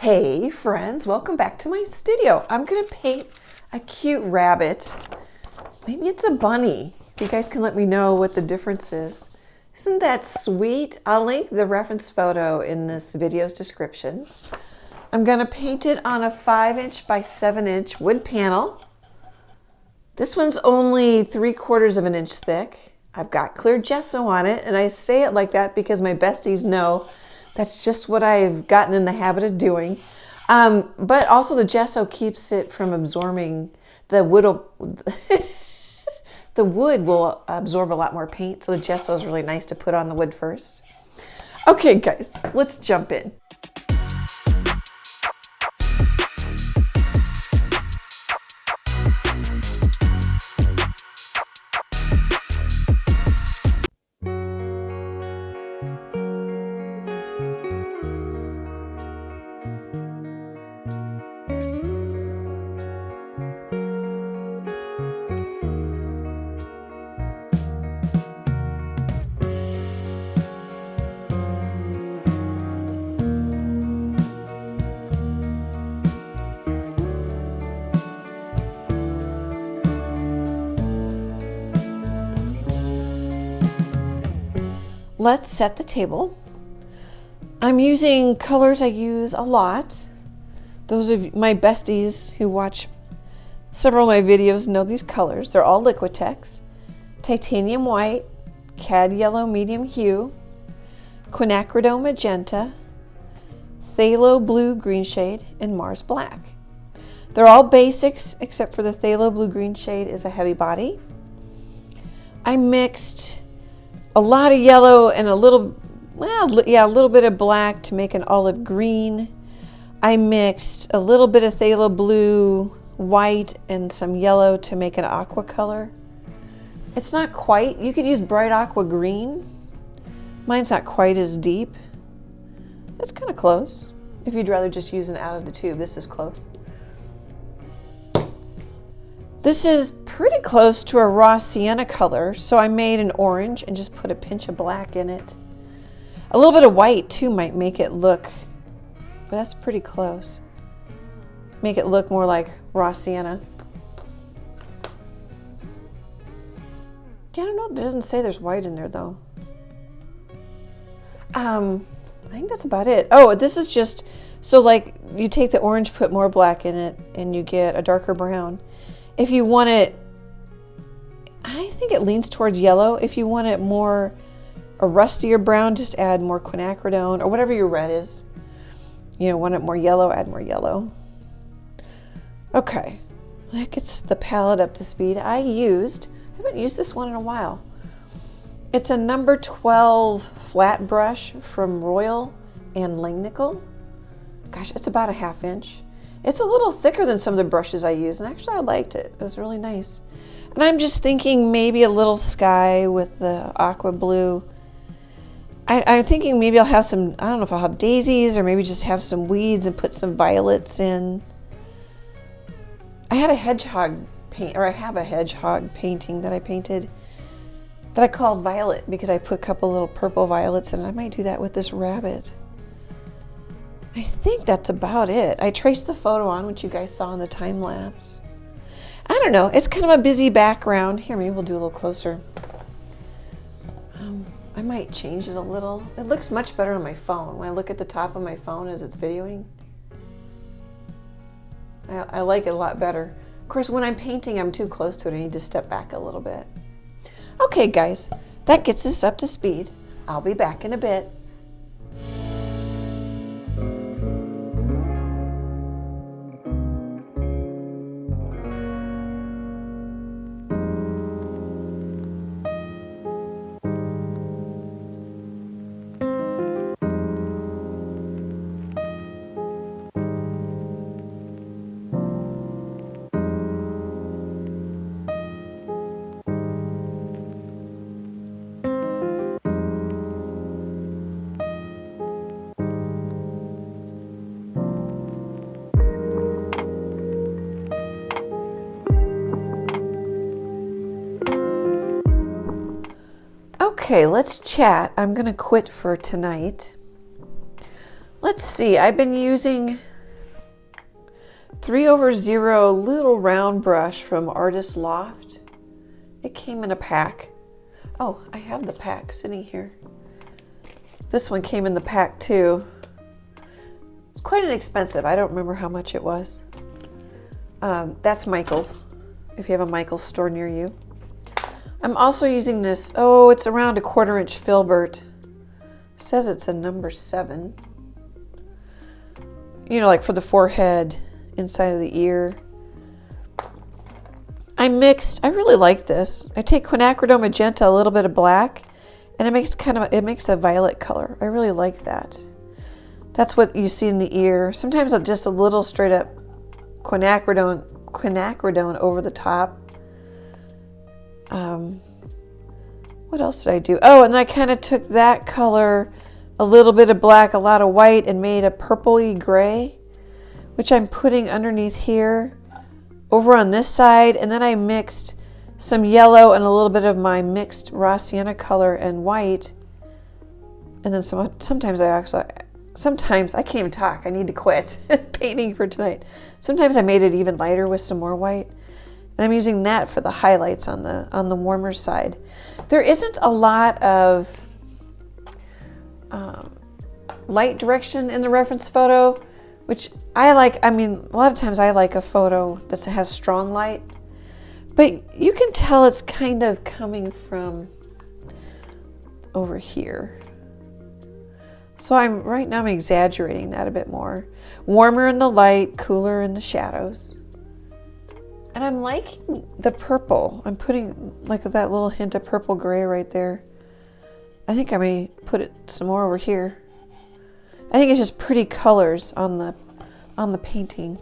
Hey friends, welcome back to my studio. I'm gonna paint a cute rabbit. Maybe it's a bunny. You guys can let me know what the difference is. Isn't that sweet? I'll link the reference photo in this video's description. I'm gonna paint it on a 5" by 7" wood panel. This one's only 3/4 of an inch thick. I've got clear gesso on it, and I say it like that because my besties know that's just what I've gotten in the habit of doing. But also the gesso keeps it from absorbing, the wood the wood will absorb a lot more paint, so the gesso is really nice to put on the wood first. Okay guys, let's jump in. Let's set the table. I'm using colors I use a lot. Those of my besties who watch several of my videos know these colors. They're all Liquitex: titanium white, cad yellow medium hue, Quinacridone magenta, Phthalo blue green shade, and Mars black. They're all basics except for the Phthalo blue green shade is a heavy body. I mixed a lot of yellow and a little bit of black to make an olive green. I mixed a little bit of phthalo blue, white, and some yellow to make an aqua color. It's not quite, you could use bright aqua green. Mine's not quite as deep. It's kind of close. If you'd rather just use it out of the tube, this is close. This is pretty close to a raw sienna color, so I made an orange and just put a pinch of black in it. A little bit of white too might make it look, but that's pretty close. Make it look more like raw sienna. Yeah, I don't know, it doesn't say there's white in there though. I think that's about it. Oh, this is just, so like you take the orange, put more black in it, and you get a darker brown. If you want it, I think it leans towards yellow. If you want it more a rustier brown, just add more quinacridone or whatever your red is. You know, want it more yellow, add more yellow. Okay, that gets the palette up to speed. I haven't used this one in a while. It's a number 12 flat brush from Royal and Langnickel. Gosh, it's about a 1/2 inch. It's a little thicker than some of the brushes I use, and actually I liked it. It was really nice. And I'm just thinking maybe a little sky with the aqua blue. I'm thinking maybe I'll have some, I don't know if I'll have daisies or maybe just have some weeds and put some violets in. I had a hedgehog paint, or I have a hedgehog painting that I painted that I called Violet because I put a couple little purple violets in it. I might do that with this rabbit. I think that's about it. I traced the photo on, which you guys saw in the time lapse. I don't know, it's kind of a busy background. Here, maybe we'll do a little closer. I might change it a little. It looks much better on my phone. When I look at the top of my phone as it's videoing, I like it a lot better. Of course, when I'm painting, I'm too close to it. I need to step back a little bit. Okay, guys, that gets us up to speed. I'll be back in a bit. Okay, let's chat. I'm gonna quit for tonight. Let's see, I've been using 3/0 little round brush from Artist Loft. It came in a pack. Oh, I have the pack sitting here. This one came in the pack too. It's quite inexpensive. I don't remember how much it was. That's Michael's, if you have a Michael's store near you. I'm also using this, oh, it's around a 1/4 inch filbert. It says it's a number 7. You know, like for the forehead, inside of the ear. I really like this. I take Quinacridone Magenta, a little bit of black, and it makes a violet color. I really like that. That's what you see in the ear. Sometimes just a little straight up quinacridone over the top. What else did I do? Oh, and I kind of took that color, a little bit of black, a lot of white, and made a purpley gray, which I'm putting underneath here, over on this side, and then I mixed some yellow and a little bit of my mixed raw sienna color and white, and then sometimes I can't even talk. I need to quit painting for tonight. Sometimes I made it even lighter with some more white. And I'm using that for the highlights on the warmer side. There isn't a lot of light direction in the reference photo, which I like. I mean, a lot of times I like a photo that has strong light, but you can tell it's kind of coming from over here. So right now I'm exaggerating that a bit more. Warmer in the light, cooler in the shadows. And I'm liking the purple. I'm putting like that little hint of purple gray right there. I think I may put it some more over here. I think it's just pretty colors on the painting.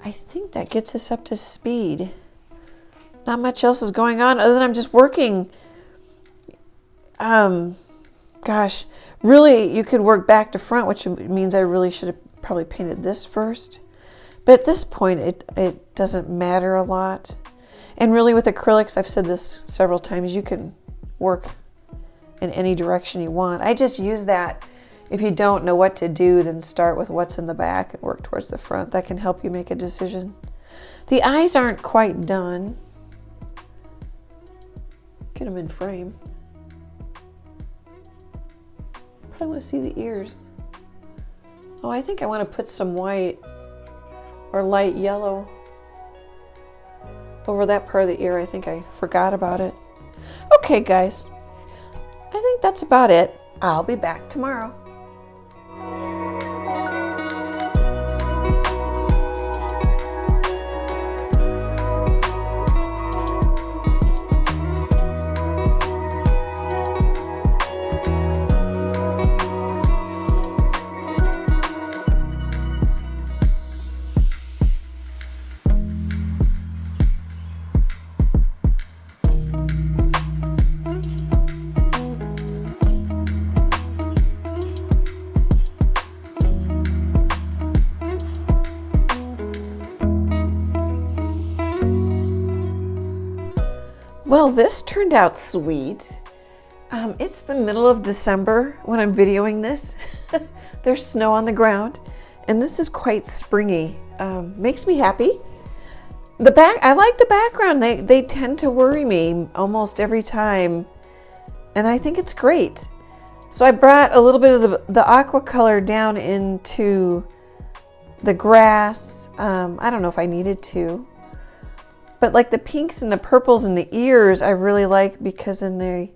I think that gets us up to speed. Not much else is going on other than I'm just working. Gosh, really you could work back to front, which means I really should have probably painted this first. But at this point, it doesn't matter a lot. And really with acrylics, I've said this several times, you can work in any direction you want. I just use that. If you don't know what to do, then start with what's in the back and work towards the front. That can help you make a decision. The eyes aren't quite done. Get them in frame. Probably want to see the ears. Oh, I think I want to put some white or light yellow over that part of the ear. I think I forgot about it. Okay, guys. I think that's about it. I'll be back tomorrow. Well, this turned out sweet. It's the middle of December when I'm videoing this. There's snow on the ground, and this is quite springy. Makes me happy. I like the background. They tend to worry me almost every time, and I think it's great. So I brought a little bit of the aqua color down into the grass. I don't know if I needed to. But like the pinks and the purples and the ears, I really like because then they,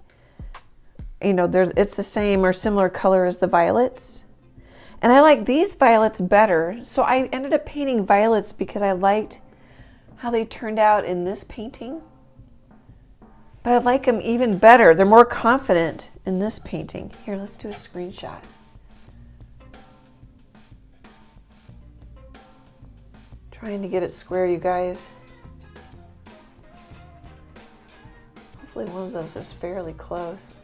it's the same or similar color as the violets. And I like these violets better. So I ended up painting violets because I liked how they turned out in this painting. But I like them even better. They're more confident in this painting. Here, let's do a screenshot. Trying to get it square, you guys. Hopefully one of those is fairly close.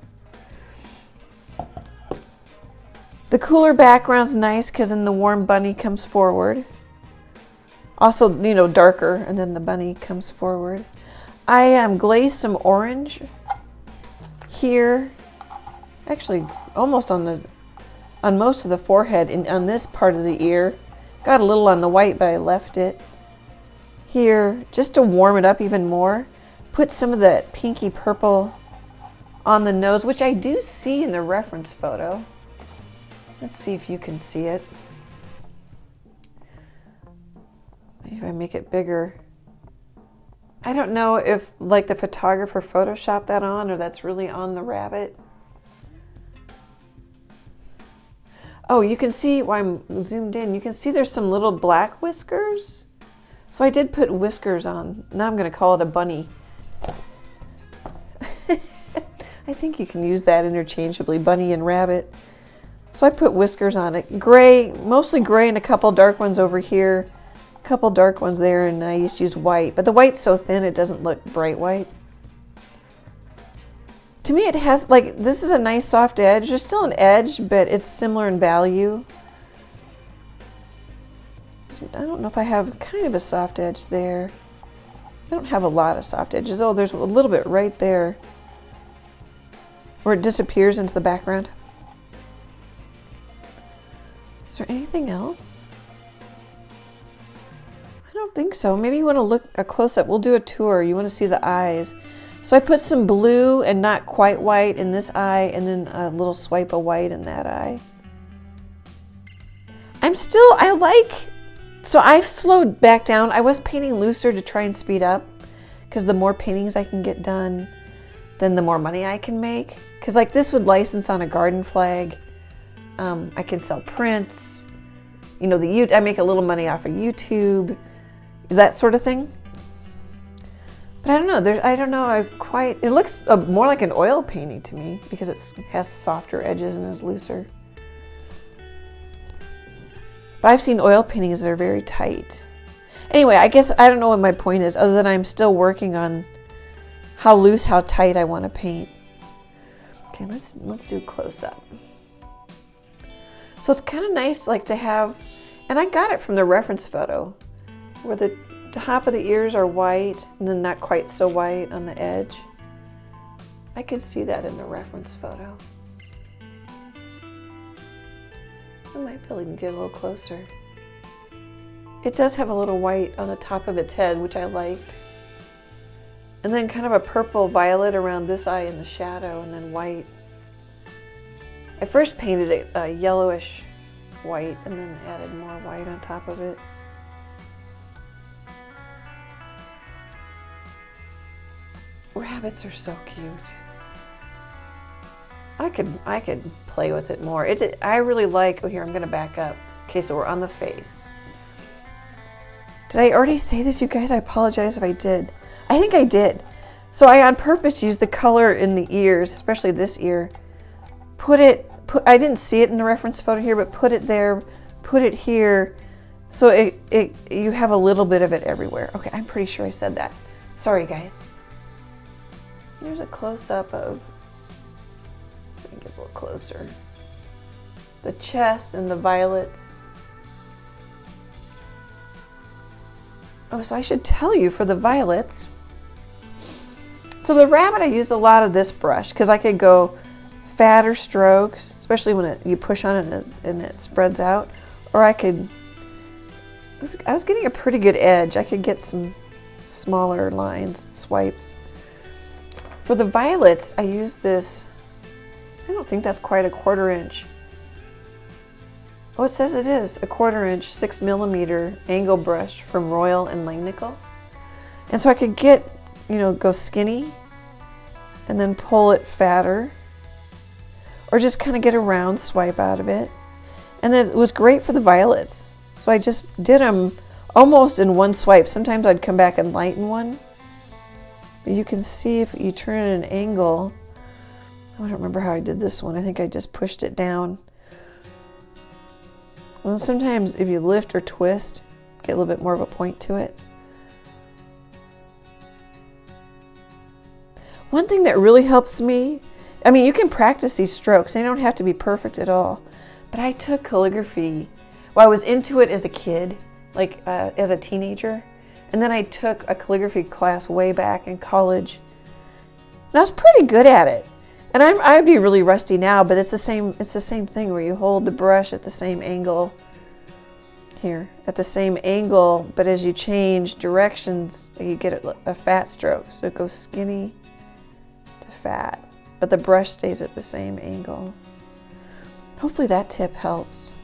The cooler background's nice because then the warm bunny comes forward. Also, darker, and then the bunny comes forward. I glazed some orange here. Actually, almost on most of the forehead and on this part of the ear. Got a little on the white, but I left it here just to warm it up even more. Put some of that pinky purple on the nose, which I do see in the reference photo. Let's see if you can see it. Maybe if I make it bigger. I don't know if like the photographer photoshopped that on or that's really on the rabbit. Oh, you can see why I'm zoomed in. You can see there's some little black whiskers. So I did put whiskers on. Now I'm going to call it a bunny. I think you can use that interchangeably, bunny and rabbit. So I put whiskers on it. Gray, mostly gray, and a couple dark ones over here. A couple dark ones there, and I used to use white. But the white's so thin it doesn't look bright white. To me it has, like, this is a nice soft edge. There's still an edge, but it's similar in value. So I don't know if I have kind of a soft edge there. I don't have a lot of soft edges. Oh, there's a little bit right there where it disappears into the background. Is there anything else? I don't think so. Maybe you want to look a close-up. We'll do a tour. You want to see the eyes. So I put some blue and not quite white in this eye, and then a little swipe of white in that eye. So I've slowed back down. I was painting looser to try and speed up, because the more paintings I can get done, then the more money I can make. Because like this would license on a garden flag. I can sell prints. You know, I make a little money off of YouTube, that sort of thing. But I don't know. I don't know. It looks more like an oil painting to me because it has softer edges and is looser. But I've seen oil paintings that are very tight. Anyway, I guess I don't know what my point is, other than I'm still working on how loose, how tight I want to paint. Okay, let's do close up. So it's kind of nice, like, to have, and I got it from the reference photo, where the top of the ears are white and then not quite so white on the edge. I could see that in the reference photo. I might be able to get a little closer. It does have a little white on the top of its head, which I liked. And then kind of a purple violet around this eye in the shadow, and then white. I first painted it a yellowish white and then added more white on top of it. Rabbits are so cute. I could play with it more. I really like, oh here, I'm going to back up. Okay, so we're on the face. Did I already say this, you guys? I apologize if I did. I think I did. So I on purpose used the color in the ears, especially this ear. I didn't see it in the reference photo here, but put it there, put it here, so you have a little bit of it everywhere. Okay, I'm pretty sure I said that. Sorry, guys. Here's a close-up of, so we can get a little closer. The chest and the violets. Oh, so I should tell you for the violets. So the rabbit, I used a lot of this brush because I could go fatter strokes, especially when you push on it and it spreads out. Or I was getting a pretty good edge. I could get some smaller lines, swipes. For the violets, I used this, I don't think that's quite a 1/4 inch. Oh, it says it is a 1/4 inch 6mm angle brush from Royal and Langnickel. And so I could get, go skinny and then pull it fatter, or just kind of get a round swipe out of it. And then it was great for the violets. So I just did them almost in one swipe. Sometimes I'd come back and lighten one. But you can see if you turn it at an angle, I don't remember how I did this one. I think I just pushed it down. And sometimes if you lift or twist, get a little bit more of a point to it. One thing that really helps me, I mean, you can practice these strokes. They don't have to be perfect at all. But I took calligraphy. Well, I was into it as a kid, like as a teenager. And then I took a calligraphy class way back in college. And I was pretty good at it. And I'd be really rusty now, but it's the same thing where you hold the brush at the same angle. here at the same angle, but as you change directions, you get a fat stroke. So it goes skinny to fat, but the brush stays at the same angle. Hopefully that tip helps.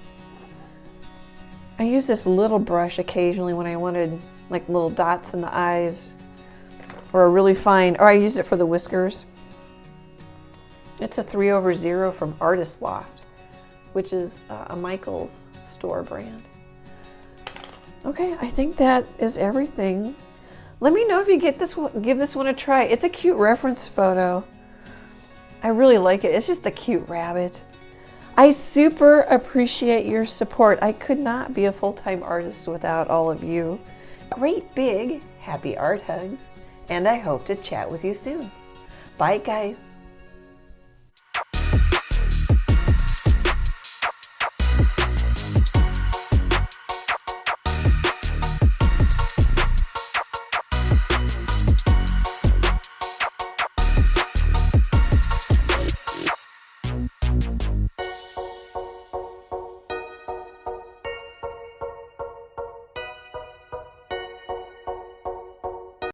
I use this little brush occasionally when I wanted like little dots in the eyes, or a really fine, or I use it for the whiskers. It's a 3/0 from Artist Loft, which is a Michaels store brand. Okay, I think that is everything. Let me know if you get this one, give this one a try. It's a cute reference photo. I really like it. It's just a cute rabbit. I super appreciate your support. I could not be a full-time artist without all of you. Great big happy art hugs, and I hope to chat with you soon. Bye, guys.